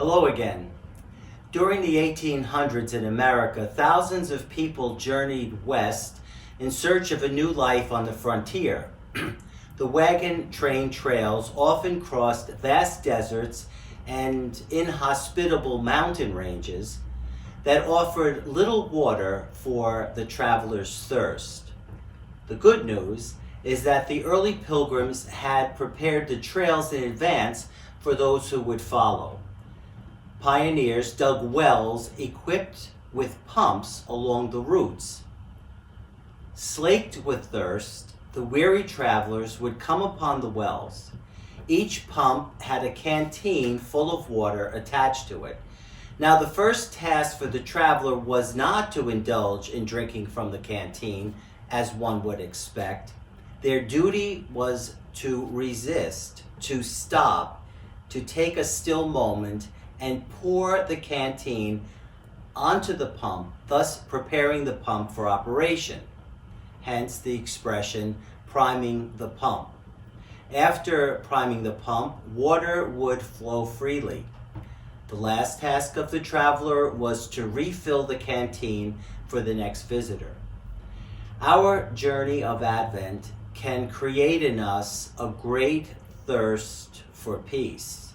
Hello again. During the 1800s in America, thousands of people journeyed west in search of a new life on the frontier. The wagon train trails often crossed vast deserts and inhospitable mountain ranges that offered little water for the traveler's thirst. The good news is that the early pilgrims had prepared the trails in advance for those who would follow. Pioneers dug wells equipped with pumps along the routes. Slaked with thirst, the weary travelers would come upon the wells. Each pump had a canteen full of water attached to it. Now, the first task for the traveler was not to indulge in drinking from the canteen, as one would expect. Their duty was to resist, to stop, to take a still moment and pour the canteen onto the pump, thus preparing the pump for operation. Hence the expression, priming the pump. After priming the pump, water would flow freely. The last task of the traveler was to refill the canteen for the next visitor. Our journey of Advent can create in us a great thirst for peace,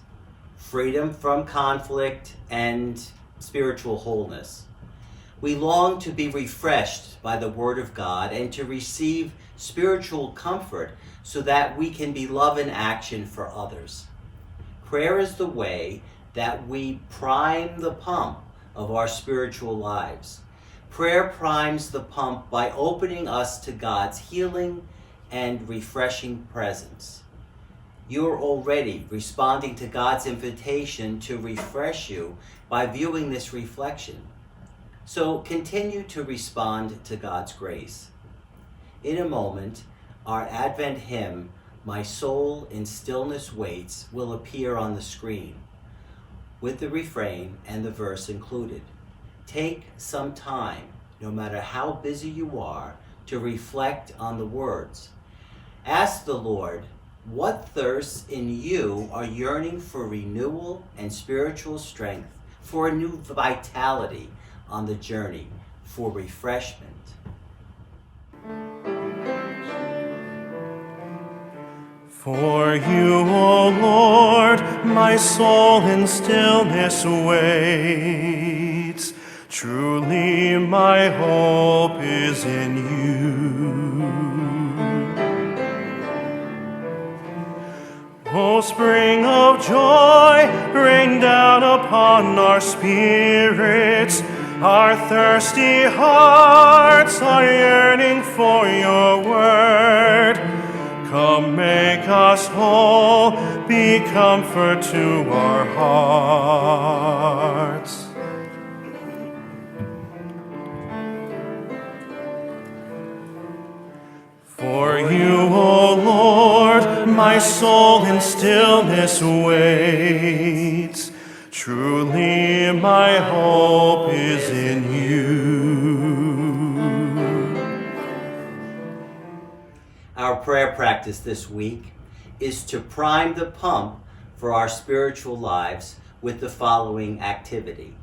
freedom from conflict, and spiritual wholeness. We long to be refreshed by the Word of God and to receive spiritual comfort so that we can be love in action for others. Prayer is the way that we prime the pump of our spiritual lives. Prayer primes the pump by opening us to God's healing and refreshing presence. You are already responding to God's invitation to refresh you by viewing this reflection. So continue to respond to God's grace. In a moment, our Advent hymn, "My Soul in Stillness Waits," will appear on the screen, with the refrain and the verse included. Take some time, no matter how busy you are, to reflect on the words. Ask the Lord, what thirsts in you are yearning for renewal and spiritual strength, for a new vitality on the journey, for refreshment. For you, O Lord, my soul in stillness waits. Truly my hope is in you. O spring of joy, rain down upon our spirits. Our thirsty hearts are yearning for your word. Come make us whole, be comfort to our hearts. For you, O Lord, my soul in stillness waits. Truly my hope is in you. Our prayer practice this week is to prime the pump for our spiritual lives with the following activity.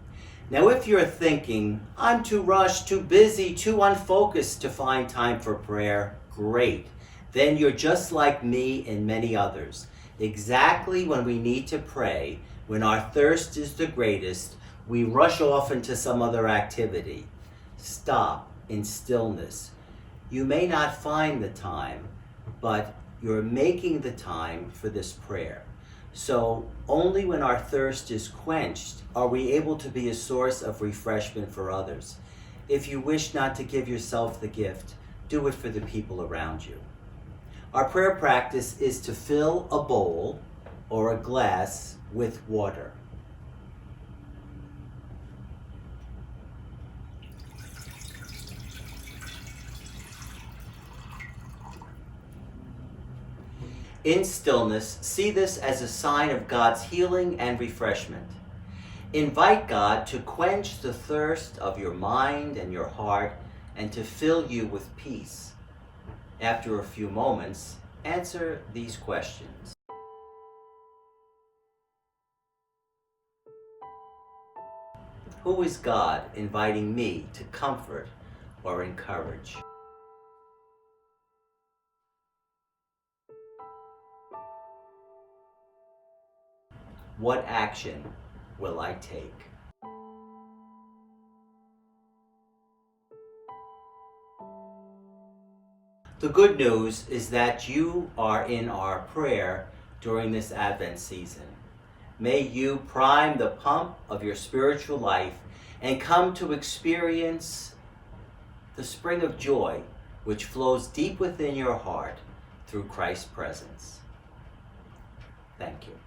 Now, if you're thinking, I'm too rushed, too busy, too unfocused to find time for prayer, great. Then you're just like me and many others. Exactly when we need to pray, when our thirst is the greatest, we rush off into some other activity. Stop in stillness. You may not find the time, but you're making the time for this prayer. So only when our thirst is quenched are we able to be a source of refreshment for others. If you wish not to give yourself the gift, do it for the people around you. Our prayer practice is to fill a bowl or a glass with water. In stillness, see this as a sign of God's healing and refreshment. Invite God to quench the thirst of your mind and your heart and to fill you with peace. After a few moments, answer these questions. Who is God inviting me to comfort or encourage? What action will I take? The good news is that you are in our prayer during this Advent season. May you prime the pump of your spiritual life and come to experience the spring of joy which flows deep within your heart through Christ's presence. Thank you.